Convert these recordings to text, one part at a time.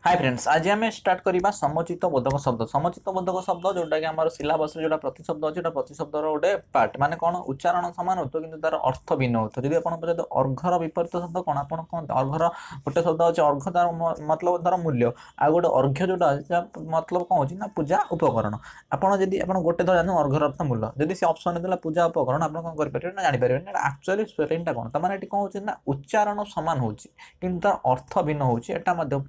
Hi friends, आज आम start करवा समुचित बोधक शब्द। समुचित बोधक शब्द जोटा कि आम सिलेबस जो प्रतिशब्द अच्छे प्रतिशब्दर गोटे पार्ट माने कौन उच्चारण सामान होता कि तार अर्थ भिन्न होता। जब आप अर्घर विपरीत शब्द कौन आप कहते अर्घर गोटे शब्द अच्छे अर्घ तार मतलब तार मूल्य आ गोटे अर्घ्य जोटा मतलब कौन हो पूजा उपकरण। आपड़ जब आप गोटे थर जानते अर्घर अर्थ मूल्य जब से ऑप्शन देला पूजा उपकरण आप कौन करेंगे ना जापर एक्चुअली स्पेलिंगटा कौन तार ये कौन हो उच्चारण सामान हो तार अर्थ भिन्न हो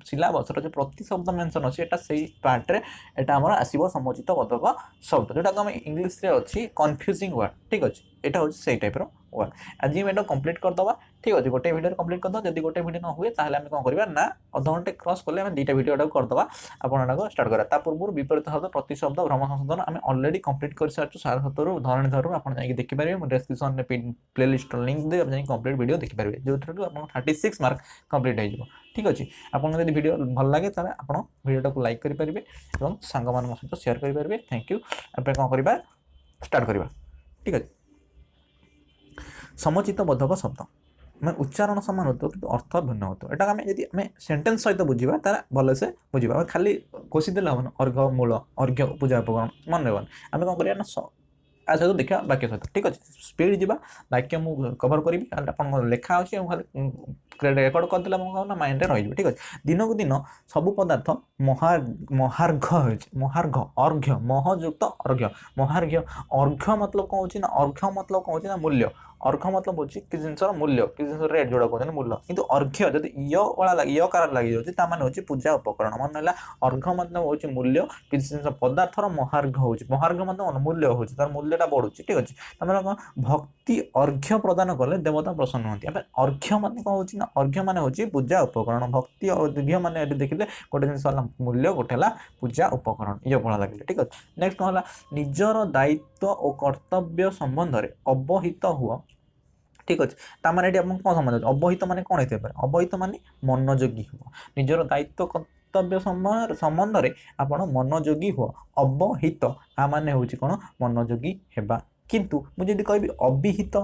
सिलेबस जो प्रतिशब्द मेंशन अच्छे से पार्ट रे एटा हमर आसीबो समुचित बोधक शब्द जोटा हम इंग्लिश रे अच्छी कन्फ्यूजिंग वर्ड। ठीक अच्छे यहाँ हूँ से टाइप वर्ड। आज हम यहाँ कंप्लीट करदे। ठीक अच्छे गोटे वीडियो कंप्लीट करदे। जब गोटे वीडियो न हुए ताहले आम कौन करवा ना अध घंटे क्रॉस कले दुईटा वीडियो करदे आपको स्टार्ट करा। ता पूर्व विपरीत शब्द प्रतिशब्द भ्रम संशोधन आम अलरेडी कंप्लीट कर सारी सारस्वतरू धरणी धरू आप देखिपारे डिस्क्रिप्शन में प्ले लिस्ट लिंक दे आप कंप्लीट वीडियो देखिपारे जो आप 36 मार्क कंप्लीट हो। ठीक अच्छे आपको यदि वीडियो भल लगे ताले आप वीडियो को लाइक करेंगे और सांग मान सहित शेयर करेंगे। Thank you. आप कौन करवा स्टार्ट करवा। ठीक है समुचित बोधक शब्द मैं उच्चारण सामान होता कि अर्थ भिन्न होता है। आम यदि आम सेन्टेन्स सहित बुझा तार भलसे बुझा खाली घोषिदेले हम अर्घ मूल अर्घ्य पूजा उपकरण मन रहा आम कौन करवा ना आ सहित देखा वाक्य सहित। ठीक अच्छे स्पीड जा वाक्य मुझे कभर करी आप लेखा अच्छे रेकर्ड करदे ना माइंड रही। ठीक अच्छे दिन को दिन सब पदार्थ महार्घ महार्घ अर्घ्य महयुक्त अर्घ्य महार्घ्य अर्घ्य मतलब कौन हो अर्घ्य मतलब कौन हो मूल्य अर्घ मतलब हूँ कि जिनसर मूल्य कि जिन रेट जोड़ा कहते हैं मूल्य किंतु अर्घ्य जब वाला कार लगी जाऊँगी ताने हूँ पूजा उपकरण मन है अर्घ मतलब हूँ मूल्य कि जिन पदार्थर महार्घ हो महार्घ मतलब मूल्य हो तार मूल्यटा बढ़ुँ। ठीक अच्छे तमें कौन भक्ति अर्घ्य प्रदान कले देवता प्रसन्न होती है। अर्घ्य मान कौन हो अर्घ्य मान हूँ पूजा उपकरण भक्ति अर्घ्य मान देखिले गोटे जिन मूल्य गोटे पूजा उपकरण ये भला लगे। ठीक अच्छे नेक्स्ट कौन है निजर दायित्व और कर्तव्य संबंध में अवहित हुआ। ठीक अच्छे ताने ये कौन समझ अवहित मान कौन होते अवहित मान मनोयोगी हुआ निजर दायित्व कर्तव्य संबंध में आप मनोयोगी हुआ अवहित आ माने हूँ कौन मनोयोगी हेबा। किंतु मुझे कहि अविहित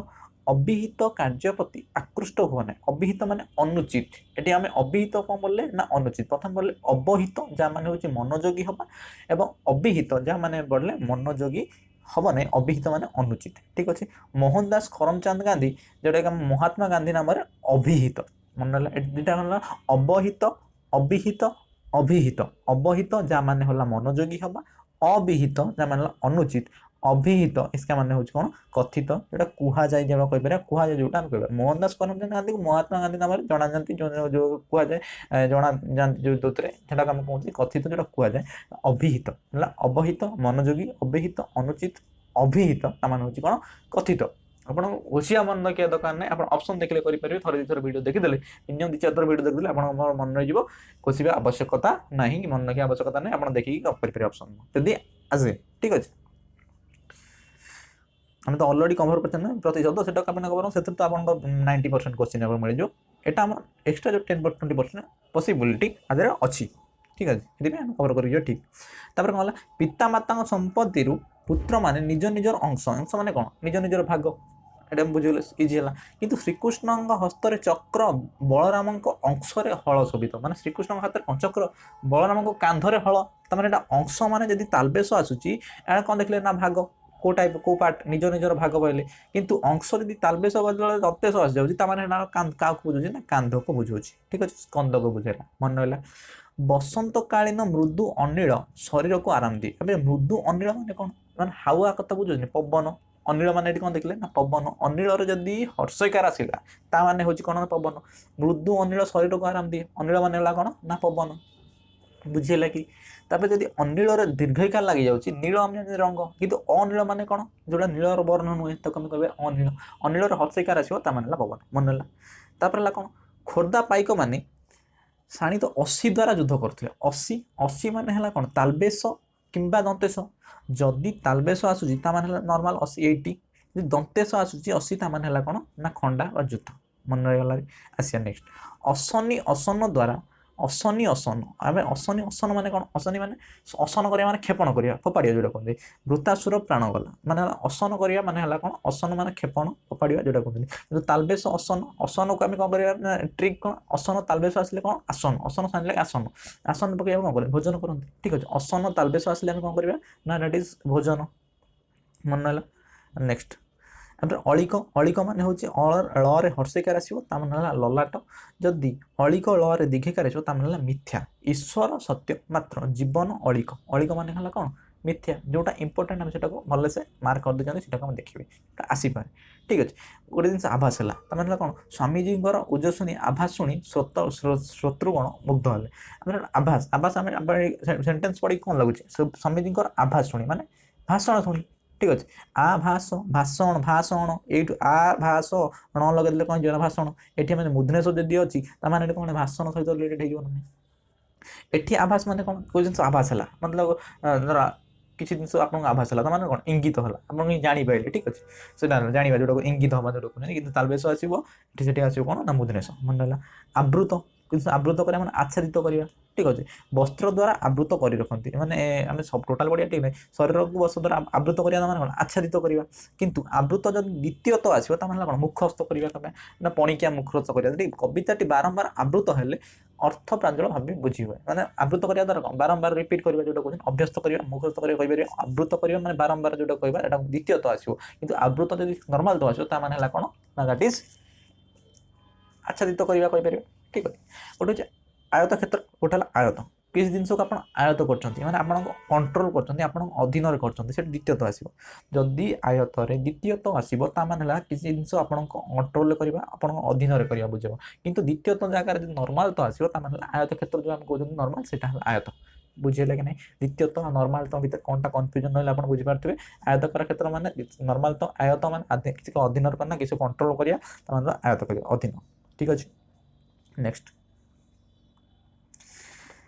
अविहित कार्य प्रति आकृष्ट हुआ ना अविहित माने अनुचित ये आम अविहित कौन बोले ना अनुचित प्रथम बोले अवहित जहाँ माने हूँ मनोयोगी हवा एवं अविहित जहाँ माने बोले मनोयोगी हम ना अविहित माने अनुचित। ठीक अच्छे मोहनदास करमचंद गांधी जोटा कि महात्मा गांधी नाम अभिहित मन रहा अवहित अविहित अभिहित अवहित जहाँ माने होला मनोयोगी हवा अविहित जहाँ माने अनुचित अभिहित इसका माने हूँ कौन कथित जोटा कुहा जाए जब कहीपर कुहा जाए जोटा कह मोहनदास करमचंद गांधी को महात्मा गांधी नाम जना जाती जो कुहा जाए जना जाती जो दूसरे से कहते कथित जोटा कुहा जाए अभिहित है अवहित मनोयोगी अभिहित अनुचित अभिहित मान हूँ कौन कथित। आप होशिया मन रखा दरकार ना आप ऑप्शन देखले करेंगे थोड़े दुई थर वीडियो देखीदे मिनिमम 2-4 थर वीडियो देखिए आप मन रही खोजा आवश्यकता ना कि मन रखा आवश्यकता ना आप देखिए करेंगे ऑप्शन जदि आसे। ठीक अच्छे आम तो अलरेडी कभर कर प्रतिशब्द से कवर से तो आप 90% क्वेश्चन मिल जाए यहाँ एक्सट्रा जो 10-20% पॉसिबिलिटी आदि अच्छी। ठीक अच्छे ये कवर कर ठीक तापर कौन पिता माता संपत्ति पुत्र माने निज निजर अंश अंश माने कौन निज निजर भाग ये बुझे इजी है। किंतु श्रीकृष्ण हस्तर चक्र बलराम अंश हल शोभित माने श्रीकृष्ण हाथ में चक्र बलराम कांधरे हल तमें अंश मान जब तालबेश आसूसी कौन देखले ना भाग को टाइप को पार्ट निज निजर भाग पाइले किंतु अंश जब तालबेश बदल दत्तेश आस जाऊँगी क्या बुझे ना कांध को बुझे। ठीक अच्छे स्कंद को बुझेगा मन रहा बसंतकालीन मृदु अनिल शरीर को आराम दिए। अबे मृदु अनिल माने कौन माने हावा कथा बुझे पवन अनिल माने कौन देखले ना पवन अनिल जदि हर्षकार आसला ता माने हूँ कौन पवन मृदु अनिल शरीर को आराम दिए अनिल माने कौन ना पवन बुझेगा कि तापर जब अनिल दीर्घकार लगी जाऊँगी नील आम रंग किंतु अनिल माने कौन जोटा नीलर वर्ण नुहे तो कम कहे अनिल अनिल हर्षकार आसो मान पवन मन है। तापर कौन खोर्धा पाइक माने साणी तो 80 द्वारा युद्ध करते 80 80 मान है कौन तालबेश किंबा दंतेश जदि तालबेश आसूसी मान नॉर्मल 80 80 दंतेश आसूसी 80 मान है कौन ना खंडा और युद्ध मन रहीगला। आसिया नेक्स्ट असनी असन द्वारा ଅସନି ଅସନ ଆମେ ଅସନି ଅସନ ମାନେ କ'ଣ ଅସନି ମାନେ ଅସନ କରିବା ମାନେ କ୍ଷେପଣ କରିବା ଫୋପାଡ଼ିବା ଯେଉଁଟା କୁହନ୍ତି ବୃତାସୁର ପ୍ରାଣ ଗଲା ମାନେ ହେଲା ଅସନ କରିବା ମାନେ ହେଲା କ'ଣ ଅସନ ମାନେ କ୍ଷେପଣ ଫୋପାଡ଼ିବା ଯେଉଁଟା କୁହନ୍ତି କିନ୍ତୁ ତାଲବେଶ ଅସନ ଅସନକୁ ଆମେ କ'ଣ କରିବା ନା ଟ୍ରିକ୍ କ'ଣ ଅସନ ତାଲବେଶ ଆସିଲେ କ'ଣ ଆସନ ଅସନ ସାଙ୍ଗେ ଆସନ ଆସନ ପକେଇବା କ'ଣ କରିବା ଭୋଜନ କରନ୍ତି ଠିକ୍ ଅଛି ଅସନ ତାଲବେଶ ଆସିଲେ ଆମେ କ'ଣ କରିବା ନା ଦ୍ୟାଟ୍ ଇଜ୍ ଭୋଜନ ମନେ ରହିଲା ନେକ୍ସଟ ତାପରେ ଅଳିକ ଅଳିକ ମାନେ ହେଉଛି ଳରେ ହର୍ଷିକାର ଆସିବ ତା ମାନେ ହେଲା ଲଲାଟ ଯଦି ଅଳିକ ଳରେ ଦୀର୍ଘିକାର ଆସିବ ତା ମାନେ ହେଲା ମିଥ୍ୟା ଈଶ୍ୱର ସତ୍ୟ ମାତ୍ର ଜୀବନ ଅଳିକ ଅଳିକ ମାନେ ହେଲା କ'ଣ ମିଥ୍ୟା ଯେଉଁଟା ଇମ୍ପୋର୍ଟାଣ୍ଟ ଆମେ ସେଟାକୁ ଭଲସେ ମାର୍କ କରିଦେଇଛନ୍ତି ସେଟାକୁ ଆମେ ଦେଖିବେ ଆସିପାରେ ଠିକ୍ ଅଛି ଗୋଟେ ଜିନିଷ ଆଭାସ ହେଲା ତାମାନେ ହେଲା କ'ଣ ସ୍ୱାମୀଜୀଙ୍କର ଓଜସ୍ୱିନୀ ଆଭାସ ଶୁଣି ଶତ୍ରୁଗଣ ମୁଗ୍ଧ ହେଲେ ଆମେ ଆଭାସ ଆଭାସ ଆମେ ସେଣ୍ଟେନ୍ସ ପଢ଼ିକି କ'ଣ ଲାଗୁଛି ସ୍ୱାମୀଜୀଙ୍କର ଆଭାସ ଶୁଣି ମାନେ ଭାଷଣ ଶୁଣି ঠিক আছে আভাস ভাষণ ভাষণ এইটু আভাস ণ লগাইদেলে କ'ଣ ହେଇଯିବ ନା ଭାଷଣ ଏଠି ଆମେ ମୁଦ୍ନେଶ ଯଦି ଅଛି ତାମାନେ ଏଠି କ'ଣ ଭାଷଣ ସହିତ ରିଲେଟେଡ୍ ହେଇଯିବ ନା ଏଠି ଆଭାସ ମାନେ କ'ଣ କୋଉ ଜିନିଷ ଆଭାସ ହେଲା ମତଲବ ଧର କିଛି ଜିନିଷ ଆପଣଙ୍କ ଆଭାସ ହେଲା ତାମାନେ କ'ଣ ଇଙ୍ଗିତ ହେଲା ଆପଣ ଜାଣିପାରିଲେ ଠିକ୍ ଅଛି ସେଟା ଜାଣିବା ଯେଉଁଟାକୁ ଇଙ୍ଗିତ ହେବା ଯେଉଁଟାକୁ କୁହନ୍ତି କିନ୍ତୁ ତାଲବେଶ ଆସିବ ଏଠି ସେଠି ଆସିବ କ'ଣ ନା ମୁଦ୍ନେଶ ମନେ ହେଲା ଆବୃତ କିନ୍ତୁ ଆବୃତ କରିବା ମାନେ ଆଚ୍ଛାଦିତ କରିବା ଠିକ୍ ଅଛି ବସ୍ତ୍ର ଦ୍ୱାରା ଆବୃତ କରି ରଖନ୍ତି ମାନେ ଆମେ ସବୁ ଟୋଟାଲ୍ ବଢ଼ିଆ ଠିକ୍ ନାହିଁ ଶରୀରକୁ ବସ୍ତ୍ର ଦ୍ୱାରା ଆବୃତ କରିବା ମାନେ କ'ଣ ଆଚ୍ଛାଦିତ କରିବା କିନ୍ତୁ ଆବୃତ ଯଦି ଦ୍ୱିତୀୟତ ଆସିବ ତା ମାନେ କ'ଣ ମୁଖସ୍ଥ କରିବା କେବେ ନା ପଣିକିଆ ମୁଖସ୍ଥ କରିବା ଯଦି କବିତାଟି ବାରମ୍ବାର ଆବୃତ ହେଲେ ଅର୍ଥ ପ୍ରାଞ୍ଜଳ ଭାବେ ବୁଝି ହୁଏ ମାନେ ଆବୃତ କରିବା ଦ୍ୱାରା କ'ଣ ବାରମ୍ବାର ରିପିଟ୍ କରିବା ଯେଉଁଟା କହୁଛନ୍ତି ଅଭ୍ୟସ୍ତ କରିବା ମୁଖସ୍ଥ କରିବା କହିପାରିବା ଆବୃତ କରିବା ମାନେ ବାରମ୍ବାର ଯେଉଁଟା କହିବା ଏଇଟା ଦ୍ୱିତୀୟତ ଆସିବ କିନ୍ତୁ ଆବୃତ ଯଦି ନର୍ମାଲ ତ ଆସିବ ତା ମାନେ ହେଲା କ'ଣ ନା ଦ୍ୟାଟ୍ ଇଜ୍ ଆଚ୍ଛାଦିତ କରିବା କହିପାରିବା ଠିକ୍ ଅଛି ଗୋଟେ ହେଉଛି ଆୟତ କ୍ଷେତ୍ର ଗୋଟେ ହେଲା ଆୟତ କିଛି ଜିନିଷକୁ ଆପଣ ଆୟତ କରୁଛନ୍ତି ମାନେ ଆପଣଙ୍କ କଣ୍ଟ୍ରୋଲ କରୁଛନ୍ତି ଆପଣଙ୍କ ଅଧୀନରେ କରୁଛନ୍ତି ସେଠି ଦ୍ୱିତୀୟତ ଆସିବ ଯଦି ଆୟତରେ ଦ୍ୱିତୀୟତ ଆସିବ ତା ମାନେ ହେଲା କିଛି ଜିନିଷ ଆପଣଙ୍କ କଣ୍ଟ୍ରୋଲରେ କରିବା ଆପଣଙ୍କ ଅଧୀନରେ କରିବା ବୁଝିବ କିନ୍ତୁ ଦ୍ୱିତୀୟତ ଜାଗାରେ ଯଦି ନର୍ମାଲ ତ ଆସିବ ତା ମାନେ ହେଲା ଆୟତ କ୍ଷେତ୍ର ଯେଉଁ ଆମେ କହୁଛନ୍ତି ନର୍ମାଲ ସେଇଟା ହେଲା ଆୟତ ବୁଝିହେଲା କି ନାହିଁ ଦ୍ୱିତୀୟତ ନର୍ମାଲ ତ ଭିତରେ କ'ଣଟା କନଫ୍ୟୁଜନ୍ ରହିଲେ ଆପଣ ବୁଝିପାରୁଥିବେ ଆୟତକାର କ୍ଷେତ୍ର ମାନେ ନର୍ମାଲ ତ ଆୟତ ମାନେ କିଛି ଅଧୀନରେ କରିବା କିଛି କଣ୍ଟ୍ରୋଲ କରିବା ତା ମାନେ ଆୟତ କରିବା ଅଧୀନ ଠିକ୍ ଅଛି ନେକ୍ସଟ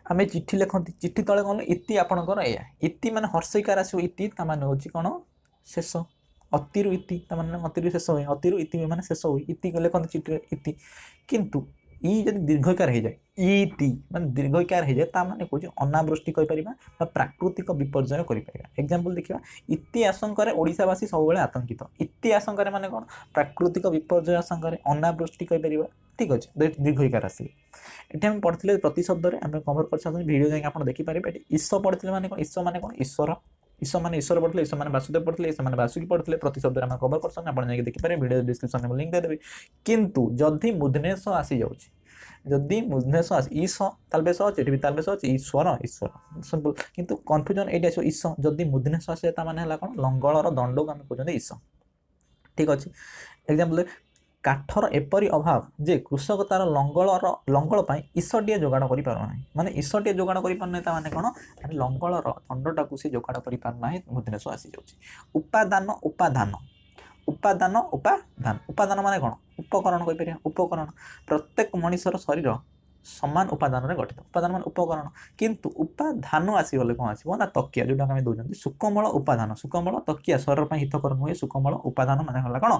ଆମେ ଚିଠି ଲେଖନ୍ତି ଚିଠି ତଳେ କ'ଣ ଇତି ଆପଣଙ୍କର ଏଇଆ ଇତି ମାନେ ହର୍ଷଇକାର ଆସିବ ଇତି ତା ମାନେ ହେଉଛି କ'ଣ ଶେଷ ଅତିରୁ ଇତି ତା ମାନେ ଅତିରୁ ଶେଷ ହୁଏ ଅତିରୁ ଇତି ମାନେ ଶେଷ ହୁଏ ଇତି ଲେଖନ୍ତି ଚିଠିରେ ଇତି କିନ୍ତୁ ଇ ଯଦି ଦୀର୍ଘଇକାର ହେଇଯାଏ ଇତି ମାନେ ଦୀର୍ଘଇକାର ହେଇଯାଏ ତା ମାନେ କହୁଛି ଅନାବୃଷ୍ଟି କହିପାରିବା ବା ପ୍ରାକୃତିକ ବିପର୍ଯ୍ୟୟ କରିପାରିବା ଏକ୍ଜାମ୍ପଲ ଦେଖିବା ଇତି ଆଶଙ୍କାରେ ଓଡ଼ିଶାବାସୀ ସବୁବେଳେ ଆତଙ୍କିତ ଇତି ଆଶଙ୍କାରେ ମାନେ କ'ଣ ପ୍ରାକୃତିକ ବିପର୍ଯ୍ୟୟ ଆଶଙ୍କାରେ ଅନାବୃଷ୍ଟି କହିପାରିବା ଠିକ୍ ଅଛି ଦୀର୍ଘଇକାର ଆସିଲେ ଏଠି ଆମେ ପଢ଼ିଥିଲେ ପ୍ରତି ଶବ୍ଦରେ ଆମେ କଭର କରିସାରିଛନ୍ତି ଭିଡ଼ିଓ ଯାଇକି ଆପଣ ଦେଖିପାରିବେ ଏଠି ଈଶ ପଢ଼ିଥିଲେ ମାନେ କ'ଣ ଈଶ ମାନେ କ'ଣ ଈଶ୍ୱର ଈଶ ମାନେ ଈଶ୍ୱର ପଢ଼ିଥିଲେ ଈଶ ମାନେ ବାସୁଦେବ ପଢ଼ିଥିଲେ ସେମାନେ ବାସୁକି ପଢ଼ିଥିଲେ ପ୍ରତି ଶବ୍ଦରେ ଆମେ କଭର କରିଛନ୍ତି ଆପଣ ଯାଇକି ଦେଖିପାରିବେ ଭିଡ଼ିଓ ଡିସ୍କ୍ରିପ୍ସନରେ ମୁଁ ଲିଙ୍କ୍ ଦେଇଦେବି କିନ୍ତୁ ଯଦି ମୁଦ୍ନେଶ ଆସିଯାଉଛି ଯଦି ମୁଦ୍ନେଶ ଈଶ ତାଲବେଶ ଅଛି ଏଠି ବି ତାଲବେଶ ଅଛି ଈଶ୍ୱର ଈଶ୍ୱର ସିମ୍ପଲ କିନ୍ତୁ କନଫ୍ୟୁଜନ୍ ଏଇଠି ଆସିବ ଈଶ ଯଦି ମୁଦ୍ନେଶ ଆସିବ ତା ମାନେ ହେଲା କ'ଣ ଲଙ୍ଗଳର ଦଣ୍ଡକୁ ଆମେ କହୁଛନ୍ତି ଈଶ ଠିକ୍ ଅଛି ଏକ୍ଜାମ୍ପଲ କାଠର ଏପରି ଅଭାବ ଯେ କୃଷକ ତାର ଲଙ୍ଗଳ ପାଇଁ ଈଶଟିଏ ଯୋଗାଡ଼ କରିପାରୁନାହିଁ ମାନେ ଈଶଟିଏ ଯୋଗାଡ଼ କରିପାରୁନାହିଁ ତା ମାନେ କ'ଣ ଲଙ୍ଗଳର ଦଣ୍ଡଟାକୁ ସେ ଯୋଗାଡ଼ କରିପାରୁନାହିଁ ମୁଦ୍ନେଶ ଆସିଯାଉଛି ଉପାଦାନ ଉପାଦାନ ଉପାଦାନ ଉପାଦାନ ଉପାଦାନ ମାନେ କ'ଣ ଉପକରଣ କହିପାରିବା ଉପକରଣ ପ୍ରତ୍ୟେକ ମଣିଷର ଶରୀର ସମାନ ଉପାଦାନରେ ଗଠିତ ଉପାଦାନ ମାନେ ଉପକରଣ କିନ୍ତୁ ଉପାଦାନ ଆସିଗଲେ କ'ଣ ଆସିବ ନା ତକିଆ ଯେଉଁଟା ଆମେ ଦେଉଛନ୍ତି ସୁକୋମଳ ଉପାଦାନ ସୁକୋମଳ ତକିଆ ଶରୀର ପାଇଁ ହିତକର ନୁହେଁ ସୁକୋମଳ ଉପାଦାନ ମାନେ ହେଲା କ'ଣ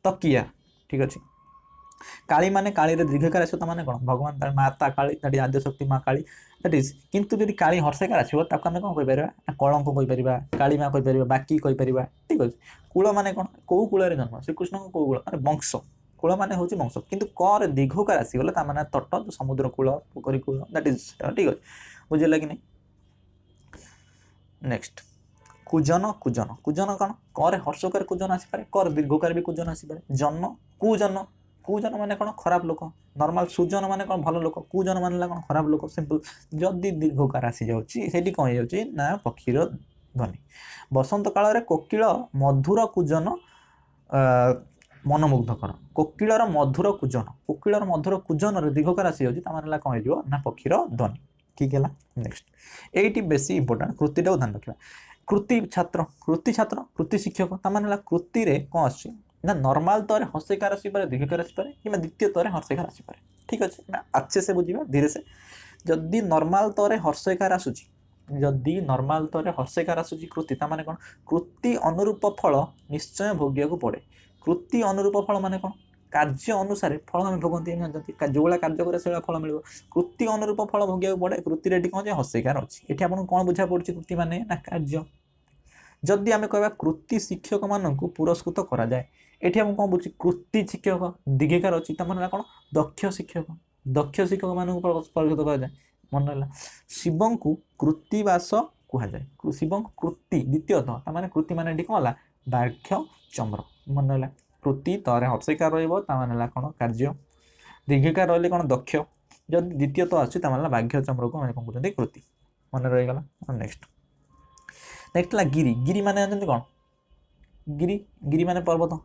ତକିଆ ଠିକ୍ ଅଛି କାଳୀ ମାନେ କାଳୀରେ ଦୀର୍ଘକାର ଆସିବ ତା ମାନେ କ'ଣ ଭଗବାନ ମାତା କାଳୀ ଦ୍ୟାଟ୍ ଇଜ୍ ଆଦ୍ୟଶକ୍ତି ମା କାଳୀ ଦ୍ୟାଟ୍ ଇଜ୍ କିନ୍ତୁ ଯଦି କାଳୀ ହର୍ଷକାର ଆସିବ ତାକୁ ଆମେ କ'ଣ କହିପାରିବା ନା କଳଙ୍କ କହିପାରିବା କାଳୀ ମା କହିପାରିବା ବାକି କହିପାରିବା ଠିକ୍ ଅଛି କୂଳ ମାନେ କ'ଣ କେଉଁ କୂଳରେ ଜନ୍ମ ଶ୍ରୀକୃଷ୍ଣଙ୍କ କେଉଁ କୂଳ ମାନେ ବଂଶ କୂଳ ମାନେ ହେଉଛି ବଂଶ କିନ୍ତୁ କରେ ଦୀର୍ଘକାର ଆସିଗଲେ ତା ମାନେ ତଟ ସମୁଦ୍ର କୂଳ ପୋଖରୀ କୂଳ ଦ୍ୟାଟ୍ ଇଜ୍ ଠିକ୍ ଅଛି ବୁଝିଲା କି ନାହିଁ ନେକ୍ସଟ କୁଜନ କୁଜନ କୁଜନ କ'ଣ କରେ ହର୍ଷକାର କୁଜନ ଆସିପାରେ କରେ ଦୀର୍ଘକାର ବି କୁଜନ ଆସିପାରେ ଜନ କୁଜନ କୁଜନ ମାନେ କ'ଣ ଖରାପ ଲୋକ ନର୍ମାଲ ସୁଜନ ମାନେ କ'ଣ ଭଲ ଲୋକ କୁଜନ ମାନେ ହେଲା କ'ଣ ଖରାପ ଲୋକ ସିମ୍ପଲ ଯଦି ଦୀର୍ଘକାର ଆସିଯାଉଛି ସେଇଠି କ'ଣ ହେଇଯାଉଛି ନା ପକ୍ଷୀର ଧ୍ୱନି ବସନ୍ତ କାଳରେ କୋକିଳ ମଧୁର କୁଜନ ମନମୁଗ୍ଧକର କୋକିଳର ମଧୁର କୁଜନରେ ଦୀର୍ଘକାର ଆସିଯାଉଛି ତା ମାନେ ହେଲା କ'ଣ ହେଇଯିବ ନା ପକ୍ଷୀର ଧ୍ୱନି ଠିକ୍ ହେଲା ନେକ୍ସଟ ଏଇଠି ବେଶୀ ଇମ୍ପୋର୍ଟାଣ୍ଟ କୃତିଟାକୁ ଧ୍ୟାନ ରଖିବା କୃତି ଛାତ୍ର କୃତି ଶିକ୍ଷକ ତା ମାନେ ହେଲା କୃତିରେ କ'ଣ ଆସୁଛି ନା ନର୍ମାଲ ତରେ ହର୍ଷଇକାର ଆସିପାରେ ଦୀର୍ଘକାର ଆସିପାରେ କିମ୍ବା ଦ୍ୱିତୀୟ ତରେ ହର୍ଷଇକାର ଆସିପାରେ ଠିକ୍ ଅଛି ଆମେ ଆଚ୍ଛେ ସେ ବୁଝିବା ଧୀରେ ସେ ଯଦି ନର୍ମାଲ ତରେ ହର୍ଷଇକାର ଆସୁଛି କୃତି ତା ମାନେ କ'ଣ କୃତି ଅନୁରୂପ ଫଳ ନିଶ୍ଚୟ ଭୋଗିବାକୁ ପଡ଼େ କୃତି ଅନୁରୂପ ଫଳ ମାନେ କ'ଣ କାର୍ଯ୍ୟ ଅନୁସାରେ ଫଳ ଆମେ ଭୋଗନ୍ତି ଜାଣିଛନ୍ତି ଯେଉଁଭଳିଆ କାର୍ଯ୍ୟ କରିବା ସେଇଭଳିଆ ଫଳ ମିଳିବ କୃତି ଅନୁରୂପ ଫଳ ଭୋଗିବାକୁ ପଡ଼େ କୃତିରେ ଏଠି କ'ଣ ଯେ ହର୍ଷଇକାର ଅଛି ଏଠି ଆପଣଙ୍କୁ କ'ଣ ବୁଝା ପଡ଼ୁଛି କୃତି ମାନେ ନା କାର୍ଯ୍ୟ ଯଦି ଆମେ କହିବା କୃତି ଶିକ୍ଷକମାନଙ୍କୁ ପୁରସ୍କୃତ କରାଯାଏ ଏଠି ଆମକୁ କ'ଣ ବୁଝୁଛି କୃତି ଶିକ୍ଷକ ଦୀର୍ଘିକାର ଅଛି ତାମାନେ ହେଲା କ'ଣ ଦକ୍ଷ ଶିକ୍ଷକମାନଙ୍କୁ ପୁରସ୍କୃତ କରାଯାଏ ମନେ ରହିଲା ଶିବଙ୍କୁ କୃତିବାସ କୁହାଯାଏ ଶିବଙ୍କୁ କୃତି ଦ୍ୱିତୀୟତଃ ତାମାନେ କୃତି ମାନେ ଏଠି କ'ଣ ହେଲା ବାଘ୍ୟ ଚମ୍ର ମନେ ରହିଲା କୃତି ତଳେ ହର୍ଷଇକାର ରହିବ ତାମାନେ ହେଲା କ'ଣ କାର୍ଯ୍ୟ ଦୀର୍ଘିକାର ରହିଲେ କ'ଣ ଦକ୍ଷ ଯଦି ଦ୍ୱିତୀୟତଃ ଆସୁଛି ତାମାନେ ହେଲା ବାଘ୍ୟ ଚମ୍ରକୁ ଆମେ କ'ଣ କହୁଛନ୍ତି କୃତି ମନେ ରହିଗଲା ନେକ୍ସଟ ହେଲା ଗିରି ମାନେ ଜାଣିଛନ୍ତି କ'ଣ ଗିରି ମାନେ ପର୍ବତ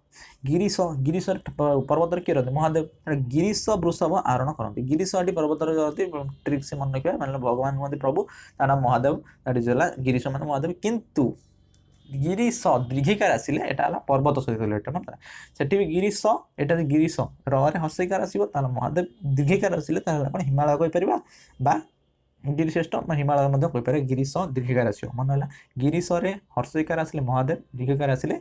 ଗିରିଶରେ ପର୍ବତରେ କିଏ ରହନ୍ତି ମହାଦେବ ଗିରିଶ ବୃଷଭ ଆରୋହଣ କରନ୍ତି ଗିରିଶ ଏଠି ପର୍ବତରେ ରହନ୍ତି ଟ୍ରିକ୍ ସେ ମନେ ରଖିବା ମାନେ ଭଗବାନ ହୁଅନ୍ତି ପ୍ରଭୁ ତା ନାମ ମହାଦେବ ଦ୍ୟାଟ୍ ଇଜ୍ ହେଲା ଗିରିଶ ମାନେ ମହାଦେବ କିନ୍ତୁ ଗିରିଶ ଦୀର୍ଘିକାର ଆସିଲେ ଏଟା ହେଲା ପର୍ବତ ସହିତ ରିଲେଟେଡ୍ ନା ସେଠି ବି ଗିରିଶ ଏଟା ଗିରିଶ ରରେ ହର୍ଷଇକାର ଆସିବ ତାହେଲେ ମହାଦେବ ଦୀର୍ଘିକାର ଆସିଲେ ତାହେଲେ କ'ଣ ହିମାଳୟ କହିପାରିବା ବା ଗିରିଶ୍ରେଷ୍ଠ ହିମାଳୟ ମଧ୍ୟ କହିପାରିବା ଗିରିଶ ଦୀର୍ଘିକାର ଆସିବ ମନେ ହେଲା ଗିରିଶରେ ହର୍ଷଇକାର ଆସିଲେ ମହାଦେବ ଦୀର୍ଘିକାର ଆସିଲେ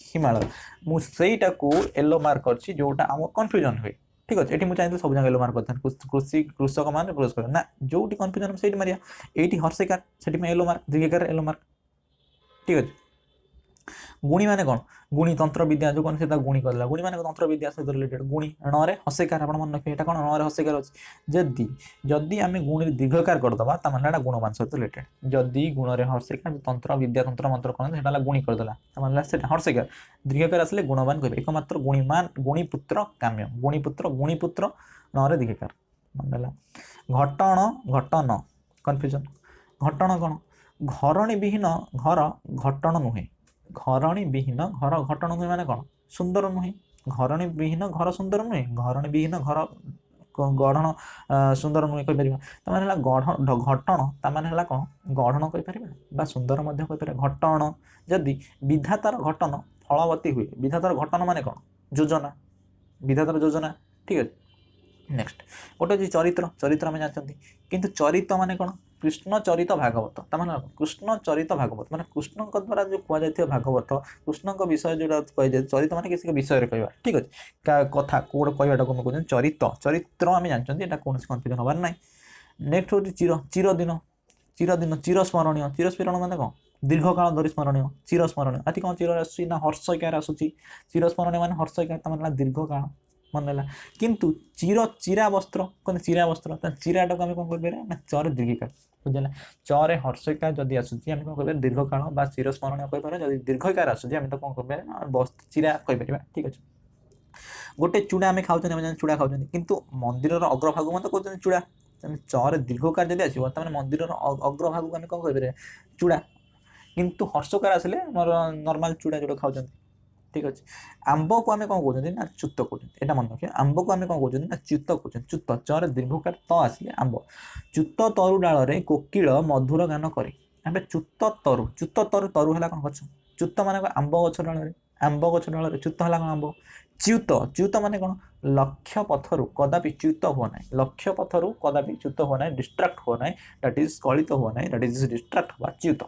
ହିମାଳୟ ମୁଁ ସେଇଟାକୁ ୟେଲୋ ମାର୍କ କରିଛି ଯେଉଁଟା ଆମ କନଫ୍ୟୁଜନ୍ ହୁଏ ଠିକ୍ ଅଛି ଏଠି ମୁଁ ଚାହିଁଥିଲି ସବୁ ଜାଗା ୟେଲୋ ମାର୍କ କରିଥାନ୍ତି କୃଷକମାନେ ପୁରସ୍କାର ନା ଯେଉଁଠି କନଫ୍ୟୁଜନ୍ ସେଇଠି ମାରିବା ଏଇଠି ହର୍ଷଇକାର ସେଥିପାଇଁ ୟେଲୋ ମାର୍କ ଦୀର୍ଘିକାର ୟେଲୋ ମାର୍କ ଠିକ୍ ଅଛି ଗୁଣି ମାନେ କ'ଣ ଗୁଣି ତନ୍ତ୍ରବିଦ୍ୟା ଯେଉଁ କ'ଣ ସେ ତାକୁ ଗୁଣି କରିଦେଲା ଗୁଣି ମାନେ ତନ୍ତ୍ରବିଦ୍ୟା ସହିତ ରିଲେଟେଡ୍ ଗୁଣି ଣରେ ହର୍ଷଇକାର ଆପଣ ମନେ ରଖିବେ ଏଇଟା କ'ଣ ଣରେ ହର୍ଷଇକାର ଅଛି ଯଦି ଆମେ ଗୁଣିରେ ଦୀର୍ଘକାର କରିଦେବା ତାମାନେ ଏଇଟା ଗୁଣମାନ ସହିତ ରିଲେଟେଡ୍ ଯଦି ଗୁଣରେ ହର୍ଷଇକାର ତନ୍ତ୍ରବିଦ୍ୟା ତନ୍ତ୍ର ମନ୍ତ୍ର କରନ୍ତି ସେଟା ହେଲା ଗୁଣି କରିଦେଲା ତାମାନେ ହେଲା ସେଟା ହର୍ଷଇକାର ଦୀର୍ଘକାର ଆସିଲେ ଗୁଣମାନ କହିବେ ଏକମାତ୍ର ଗୁଣିପୁତ୍ର କାମ୍ୟ ଗୁଣିପୁତ୍ର ଣରେ ଦୀର୍ଘକାର ମନେ ହେଲା ଘଟନ କନଫ୍ୟୁଜନ୍ ଘଟଣ କ'ଣ ଘରଣୀ ବିହୀନ ଘର ଘଟଣ ନୁହେଁ ଘରଣୀ ବିହୀନ ଘର ଘଟଣ ନୁହେଁ ମାନେ କ'ଣ ସୁନ୍ଦର ନୁହେଁ ଘରଣୀ ବିହୀନ ଘର ସୁନ୍ଦର ନୁହେଁ ଘରଣୀ ବିହୀନ ଘର ଗଢ଼ଣ ସୁନ୍ଦର ନୁହେଁ କହିପାରିବା ତାମାନେ ହେଲା ଘଟଣ ତାମାନେ ହେଲା କ'ଣ ଗଢ଼ଣ କହିପାରିବା ବା ସୁନ୍ଦର ମଧ୍ୟ କହିପାରିବା ଘଟଣ ଯଦି ବିଧାତାର ଘଟନ ଫଳବତୀ ହୁଏ ବିଧାତାର ଘଟନ ମାନେ କ'ଣ ଯୋଜନା ବିଧାତାର ଯୋଜନା ଠିକ୍ ଅଛି ନେକ୍ସଟ ଗୋଟେ ଅଛି ଚରିତ୍ର ଆମେ ଜାଣିଛନ୍ତି କିନ୍ତୁ ଚରିତ ମାନେ କ'ଣ କୃଷ୍ଣ ଚରିତ ଭାଗବତ ତାମାନେ କୃଷ୍ଣ ଚରିତ ଭାଗବତ ମାନେ କୃଷ୍ଣଙ୍କ ଦ୍ୱାରା ଯେଉଁ କୁହାଯାଇଥିବା ଭାଗବତ କୃଷ୍ଣଙ୍କ ବିଷୟ ଯେଉଁଟା କୁହାଯାଏ ଚରିତ ମାନେ କିଛି ବିଷୟରେ କହିବା ଠିକ୍ ଅଛି କଥା ଗୋଟେ କହିବାଟାକୁ ଆମେ କହୁଛନ୍ତି ଚରିତ୍ର ଆମେ ଜାଣିଛନ୍ତି ଏଇଟା କୌଣସି କନଫ୍ୟୁଜନ୍ ହେବାର ନାହିଁ ନେକ୍ସଟ ହେଉଛି ଚିରସ୍ମରଣୀୟ ମାନେ କ'ଣ ଦୀର୍ଘକାଳ ଧରି ସ୍ମରଣୀୟ ଚିରସ୍ମରଣୀୟ ଏଠି କ'ଣ ଚିର ଆସୁଛି ନା ହର୍ଷଇକାର ଆସୁଛି ଚିରସ୍ମରଣୀୟ ମାନେ ହର୍ଷଇକାର ତାମାନେ ହେଲା ଦୀର୍ଘକାଳ ମନେ ହେଲା କିନ୍ତୁ ଚିରା ବସ୍ତ୍ର ଚିରାଟାକୁ ଆମେ କ'ଣ କରିପାରିବା ନା ଚରେ ଦୀର୍ଘିକାର ବୁଝିଲା ଚରେ ହର୍ଷଇକାର ଯଦି ଆସୁଛି ଆମେ କ'ଣ କହିପାରିବା ଦୀର୍ଘକାଳ ବା ଚିରସ୍ମରଣୀୟ କହିପାରିବା ଯଦି ଦୀର୍ଘକାର ଆସୁଛି ଆମେ ତ କ'ଣ କହିପାରିବା ଚିରା କହିପାରିବା ଠିକ୍ ଅଛି ଗୋଟେ ଚୁଡ଼ା ଆମେ ଖାଉଛନ୍ତି ଆମେ ଚୁଡ଼ା ଖାଉଛନ୍ତି କିନ୍ତୁ ମନ୍ଦିରର ଅଗ୍ରଭାଗ ମଧ୍ୟ କହୁଛନ୍ତି ଚୁଡ଼ା ଚରେ ଦୀର୍ଘକାର ଯଦି ଆସିବ ତାମାନେ ମନ୍ଦିରର ଅଗ୍ରଭାଗକୁ ଆମେ କ'ଣ କହିପାରିବା ଚୁଡ଼ା କିନ୍ତୁ ହର୍ଷକାର ଆସିଲେ ଆମର ନର୍ମାଲ ଚୁଡ଼ା ଯେଉଁଟା ଖାଉଛନ୍ତି ଠିକ୍ ଅଛି ଆମ୍ବକୁ ଆମେ କ'ଣ କହୁଛନ୍ତି ନା ଚ୍ୟୁତ କହୁଛନ୍ତି ଏଇଟା ମନେ ରଖିବା ଆମ୍ବକୁ ଆମେ କ'ଣ କହୁଛନ୍ତି ନା ଚ୍ୟୁତ କହୁଛନ୍ତି ଚ୍ୟୁତ ଚରେ ଦୀର୍ଘକାର ତ ଆସିଲେ ଆମ୍ବ ଚ୍ୟୁତ ତରୁ ଡାଳରେ କୋକିଳ ମଧୁର ଗାନ କରେ ଏବେ ଚ୍ୟୁତ ତରୁ ହେଲା କ'ଣ ଗଛ ଚ୍ୟୁତ ମାନେ ଆମ୍ବ ଗଛ ଡାଳରେ ଚ୍ୟୁତ ହେଲା କ'ଣ ଆମ୍ବ ଚ୍ୟୁତ ମାନେ କ'ଣ ଲକ୍ଷ୍ୟ ପଥରୁ କଦାପି ଚ୍ୟୁତ ହୁଅ ନାହିଁ ଡିଷ୍ଟ୍ରାକ୍ଟ ହୁଅ ନାହିଁ ଦ୍ୟାଟ୍ ଇଜ୍ ସ୍କଳିତ ହୁଅ ନାହିଁ ଦ୍ୟାଟ୍ ଇଜ୍ ଡିଷ୍ଟ୍ରାକ୍ଟ ହବା ଚ୍ୟୁତ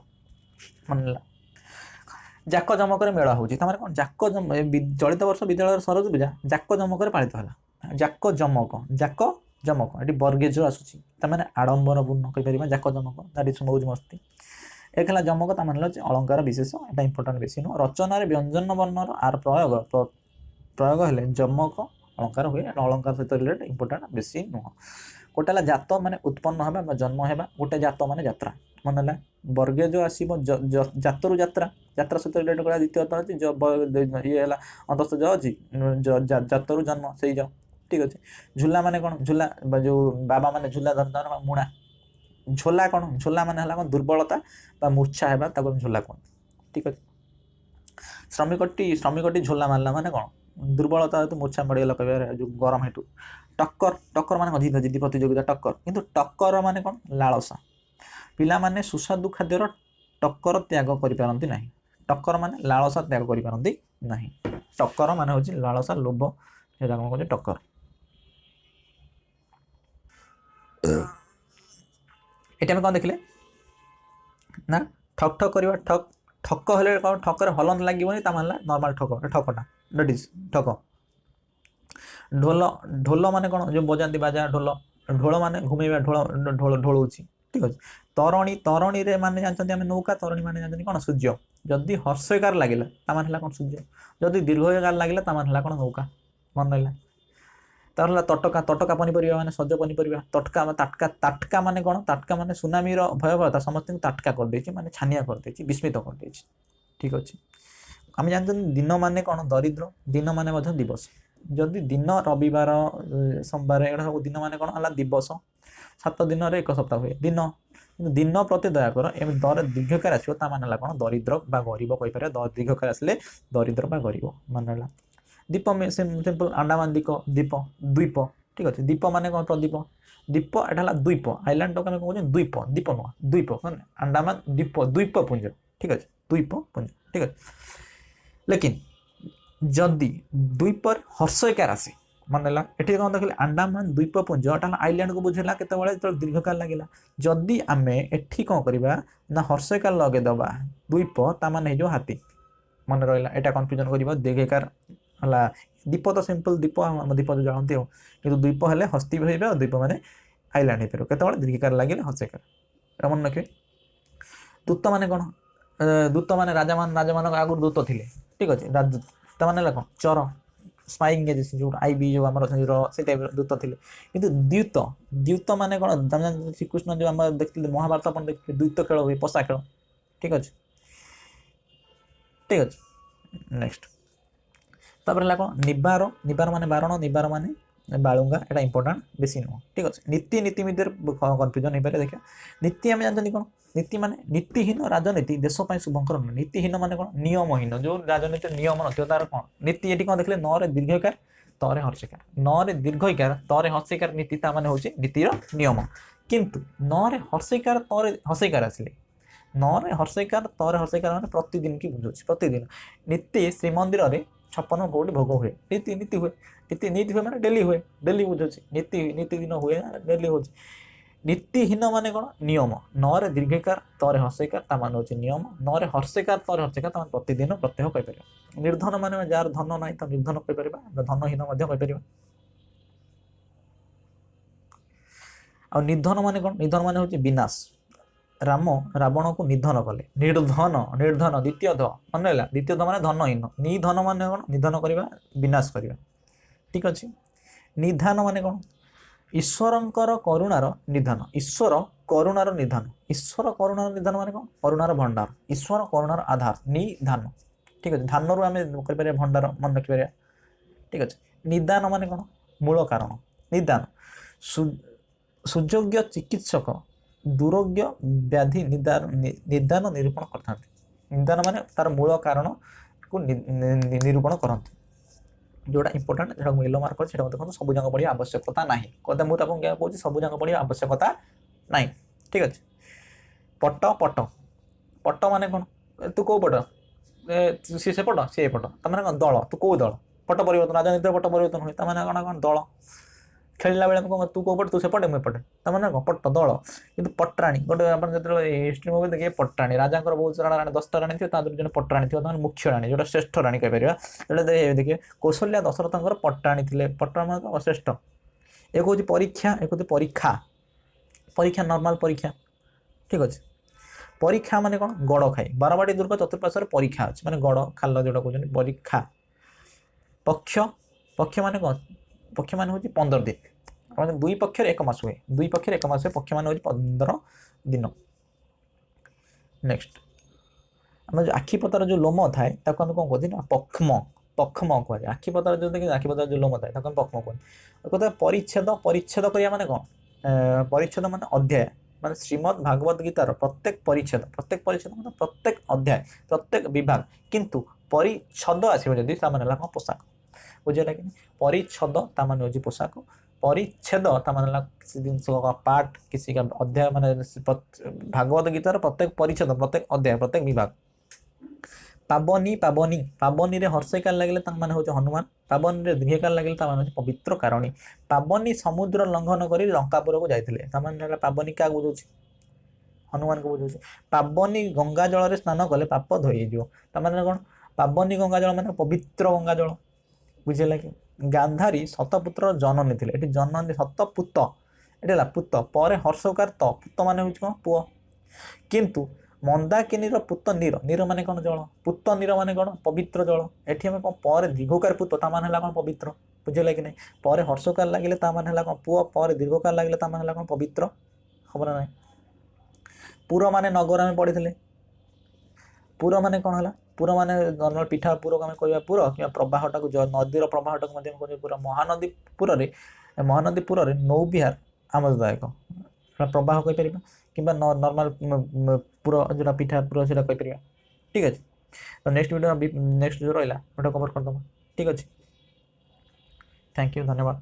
ମନେ ହେଲା ଜାକଜମକରେ ମେଳା ହେଉଛି ତାମାନେ କ'ଣ ଚଳିତ ବର୍ଷ ବିଦ୍ୟାଳୟର ସରସ୍ୱତୀ ପୂଜା ଜାକଜମକରେ ପାଳିତ ହେଲା ଜାକଜମକ ଏଠି ବର୍ଗେଜ ଆସୁଛି ତାମାନେ ଆଡ଼ମ୍ବରପୂର୍ଣ୍ଣ କହିପାରିବା ଜାକଜମକ ଦ୍ୟାଟ୍ ଇଜ୍ ମୌଜ ମସ୍ତି ଏକ ହେଲା ଜମକ ତାମାନେ ହେଲା ଅଳଙ୍କାର ବିଶେଷ ଏଇଟା ଇମ୍ପୋର୍ଟାଣ୍ଟ ବେଶୀ ନୁହଁ ରଚନାରେ ବ୍ୟଞ୍ଜନ ବର୍ଣ୍ଣର ଆର ପ୍ରୟୋଗ ହେଲେ ଜମକ ଅଳଙ୍କାର ହୁଏ ଅଳଙ୍କାର ସହିତ ରିଲେଟେଡ୍ ଇମ୍ପୋର୍ଟାଣ୍ଟ ବେଶୀ ନୁହଁ ଗୋଟେ ହେଲା ଜାତ ମାନେ ଉତ୍ପନ୍ନ ହେବା ବା ଜନ୍ମ ହେବା ଗୋଟେ ଜାତ ମାନେ ଯାତ୍ରା ମନେ ହେଲା ବର୍ଗେଜ ଆସିବ ଜାତରୁ ଯାତ୍ରା ସହିତ ରିଲେଟେଡ୍ କରିବା ଦ୍ୱିତୀୟତଃ ଅଛି ଇଏ ହେଲା ଅନ୍ତସ୍ଥ ଜ ଅଛି ଜାତରୁ ଜନ୍ମ ସେଇ ଜ ଠିକ୍ ଅଛି ଝୁଲା ମାନେ କ'ଣ ଝୁଲା ବା ଯେଉଁ ବାବା ମାନେ ଝୁଲା ଧରିଦେବା ମୁଣା ଝୋଲା କ'ଣ ଝୋଲା ମାନେ ହେଲା କ'ଣ ଦୁର୍ବଳତା ବା ମୂର୍ଚ୍ଛା ହେବା ତାକୁ ଆମେ ଝୋଲା କୁହନ୍ତି ଠିକ୍ ଅଛି ଶ୍ରମିକଟି ଝୋଲା ମାରିଲା ମାନେ କ'ଣ ଦୁର୍ବଳତା ହେତୁ ମୂର୍ଚ୍ଛା ମଡ଼ିଗଲା କହିବା ଯେଉଁ ଗରମ ହେତୁ ଟକ୍କର ମାନେ କ'ଣ ଜିଦି ପ୍ରତିଯୋଗିତା ଟକ୍କର କିନ୍ତୁ ଟକ୍କର ମାନେ କ'ଣ ଲାଳସା ପିଲାମାନେ ସୁସ୍ୱାଦୁ ଖାଦ୍ୟର ଟକ୍କର ତ୍ୟାଗ କରିପାରନ୍ତି ନାହିଁ ଟକ୍କର ମାନେ ଲାଳସା ତ୍ୟାଗ କରିପାରନ୍ତି ନାହିଁ ଟକ୍କର ମାନେ ହେଉଛି ଲାଳସା ଲୋଭ ସେଇଟା କ'ଣ କହୁଛି ଟକ୍କର ଏଠି ଆମେ କ'ଣ ଦେଖିଲେ ନା ଠକ୍ କରିବା ଠକ ହେଲେ କ'ଣ ଠକରେ ହଲନ୍ତ ଲାଗିବନି ତା ମାନେ ନର୍ମାଲ ଠକଟା ଦ୍ୟାଟ୍ ଇଜ୍ ଠକ ढोल ढोल माने कौन जो बजाती बाजा ढोल ढोल माने घुमेवा ढोल ढोल ढोलौची ठीक अच्छे तरणी तरणी रे माने जानते आम नौका तरणी माने जानते कौन सूर्य जदि हर्षकार लगे तामान कौन सूर्य जदि दीर्घकार लगे तामान कौन नौका मन रहा तार तटका तटका पनीपरिया माने सज पनीपरिया तटका ताटका ताटका माने कौन ताटका माने सुनामी भयावहता समस्त ताटका कर माने छानिया कर विस्मित कर ठीक अच्छे आम जानते दिन माने कौन दरिद्र दिन माने दिवस जदि दिन रविवार सोमवार एटा सब दिन माने कौन है दिवस 7 दिन एक सप्ताह हुए दिन दिन प्रति दयाकर एम दर दीर्घकार आसो ताने कौन दरिद्र बा गरीब कहीपर दीर्घकार आसले दरिद्र बा गरीब मान दीप सिंपल अंडमान दीप द्वीप ठीक अच्छे दीप माने कौन प्रदीप दीप एटा द्वीप आइलैंड टाक कहते द्वीप दीप नुह द्वीप अंडमान द्वीप द्वीपपुंज ठीक अच्छे द्वीपपुंज ठीक अच्छे लेकिन जदि द्वीपर हर्षकार आसे मन रहा ये कौन देखिए अंडमान द्वीपपुंज आइलैंड को बुझेगा केत दीर्घकाल लगे जदि आम एटी कौन करवा ना हर्षकार लगेदबा द्वीप ताने जो हाथी मन रहा यहाँ कन्फ्यूजन कर दीर्घकार है दीप तो सिंपल दीप दीप जो जाती हो कि द्वीप हेल्ले हस्ती भी और द्वीप मैंने आइलैंड हो पार केत दीर्घकार लगे हर्षकार मन रखिए दूत मैंने कौन दूत मैंने राजा मान आगुरी दूत थे ठीक अच्छे राजदूत ताने कौन चर स्पाइंग एजेंसी जो आईबी जो आम से टाइप दूत थे कि द्यूत द्यूत मैंने कौन श्रीकृष्ण जो आम देखते महाभारत अपन देखते द्वैत खेल हुए पशा खेल ठीक अच्छे नेक्स्ट तापर कौन निबार निबार माने बारण निबार माने बालुंगा एटा इंपोर्टाट बेसी नुह ठीक अच्छे नीति नीति मध्य कन्फ्यूजन हो पाए देखिए नीति आम जानते कौन नीति माने नीतिहीन राजनीति देशपाई शुभंकर नुह नीतिहीन माने कौन नियमहीन जो राजनीति नियम न तार कौन नीति ये कौन देखिए न रे दीर्घकार तरे हर्षकार न रे दीर्घकार तरे हर्षकार नीति ताने हूँ नीतिर नियम किंतु न रे हर्षकार तरे हर्षकार आसिले न रे हर्षकार तरे हर्षकार मैंने प्रतिदिन की बुझे प्रतिदिन नीति श्रीमंदिर में 56 कोटी भोग हुए नीति नीति हुए नीति हुए मैंने डेली बुझे नीति नीति दिन हुए डेली हो नीतिहीन माने कौन नियम न रे दीर्घकार तरे हर्षकार ताने हूँ नियम न रे हर्षकार तरे हर्षकार ताने प्रतिदिन प्रत्यह कहीपर निर्धन माने जार धन ना तो निर्धन कहीपर धनहीन कहीपर आ निधन माने कौन निधन माने हूँ विनाश राम रावण को निधन कले निर्धन निर्धन द्वितीय ध मन रहा द्वितीय ध माने धनहीन निधन माने कौन निधन करवा विनाश करवा ठीक अच्छे निधान माने कौन ईश्वरंकर करुणार निधान ईश्वर करुणार निधान ईश्वर करुणार निधान माने कौन करुणार भंडार ईश्वर करुणार आधार निधान ठीक अच्छे धान रू आम कर भंडार मन रखिपर ठीक अच्छे निदान माने कौन मूल कारण निदान सुयोग्य चिकित्सक दुरोग्य व्याधि निदान निरूपण करता निदान माने तार मूल कारण को निरूपण करते जोटा इंपोर्टाट जो येलो मार्क है देखो सब जगह पढ़ा आवश्यकता ना कदे मुझे कहूँ सब जगह पढ़ा आवश्यकता ना ठीक अच्छे पट पट पट माने कौन तू कौ पट से पट सी पट तमें कौन दल तू कौ दल पट परिवर्तन राजनीति पट परिवर्तन हुए तमें कौन कौन दल खेलला बेले कौन तू कौ पट तू से पटे मुझे पटे तमें कौन पट दल कि पटराणी गोटे आप जो हिस्ट्री मुवी देखिए पटराणी राजा बहुत सारा राणी 10टा राणी थी जो पटराणी थी मुख्य राणी जो श्रेष्ठ राणी कहीपर जो देखिए कौशल्या दशरथ पटराणी थे पटराणी श्रेष्ठ एक हूँ परीक्षा एक हूँ परीक्षा परीक्षा नॉर्मल परीक्षा ठीक अच्छे परीक्षा माने कौन गड़ खाई बारवाटी दुर्ग चतुर्पार्श्व परीक्षा अच्छे माने गड़ खाल जोटा कहते परीक्षा पक्ष पक्ष माने कौन पक्ष मान हूँ 15 दिन दुई पक्षर एक मास हुए दुई पक्षर एक मास हुए पक्ष मान हूँ 15 दिन नेक्स्ट आम जो आखिपतार जो लोम थाए कौन कहते ना पक्ष्म पक्ष्म कहुए आखिपतार जो देखिए आखिपतार जो लोम थाए पक्ष्म कहते कहते परिच्छेद परिच्छेद करिया माने कौन परिच्छेद माने अध्याय माने श्रीमद् भागवत गीतार प्रत्येक परिच्छेद मतलब प्रत्येक अध्याय प्रत्येक विभाग किंतु परिच्छद आसो जदि ताने पोशाक बुझेगा कि परिच्छद ताने हूँ पोशाक परिच्छेद ताने किसी जिनस का पार्ट किसी का अध्याय माने भागवत गीतार प्रत्येक परिच्छेद प्रत्येक अध्याय प्रत्येक विभाग पावनी पावनी पावनी रे हर्षकार लगे माने हूँ हनुमान पावनी रे दीर्घकार लगे हूँ पवित्र कारणी पावनी समुद्र लंघन कर लंकापुर को जाते पावनी क्या बुझे हनुमान को बुझे पावनी गंगा जल स्नान कले पाप धोई कौन पावनी गंगा जल माने पवित्र गंगा जल बुझेगा कि ଗାନ୍ଧାରୀ ଶତପୁତ୍ର जननी ଥିଲେ ଏଠି जननी ଶତପୁତ ଏଠି ହେଲା ପୁତ ପରେ ହର୍ଷକାର ତ ପୁତ ମାନେ ହେଉଛି କ'ଣ ପୁଅ କିନ୍ତୁ ମନ୍ଦାକିନୀର ପୁତ ନୀର ନୀର ମାନେ କ'ଣ ଜଳ ପୁତ ନୀର ମାନେ କ'ଣ ପବିତ୍ର ଜଳ ଏଠି ଆମେ କ'ଣ ପରେ ଦୀର୍ଘକାର ପୁତ ତା ମାନେ ହେଲା କ'ଣ ପବିତ୍ର ବୁଝିଲା କି ନାହିଁ ପରେ ହର୍ଷକାର ଲାଗିଲେ ତା ମାନେ ହେଲା କ'ଣ ପୁଅ ପରେ ଦୀର୍ଘକାର ଲାଗିଲେ ତା ମାନେ ହେଲା କ'ଣ ପବିତ୍ର ହବ ନା ନାହିଁ ପୁର ମାନେ ନଗର ଆମେ ପଢ଼ିଥିଲେ ପୁର ମାନେ କ'ଣ ହେଲା ପୁର ମାନେ ନର୍ମାଲ ପିଠା ପୁରକୁ ଆମେ କହିବା ପୁର କିମ୍ବା ପ୍ରବାହଟାକୁ ନଦୀର ପ୍ରବାହଟାକୁ ମଧ୍ୟ କହିବା ପୁର ମହାନଦୀ ପୁରରେ ନୌବିହାର ଆମୋଦଦାୟକ ପ୍ରବାହ କହିପାରିବା କିମ୍ବା ନର୍ମାଲ ପୁର ଯେଉଁଟା ପିଠା ପୁର ସେଇଟା କହିପାରିବା ଠିକ୍ ଅଛି ତ ନେକ୍ସଟ ଭିଡ଼ିଓ ନେକ୍ସଟ ଯେଉଁ ରହିଲା ସେଇଟା କଭର କରିଦେବା ଠିକ୍ ଅଛି ଥ୍ୟାଙ୍କ ୟୁ ଧନ୍ୟବାଦ।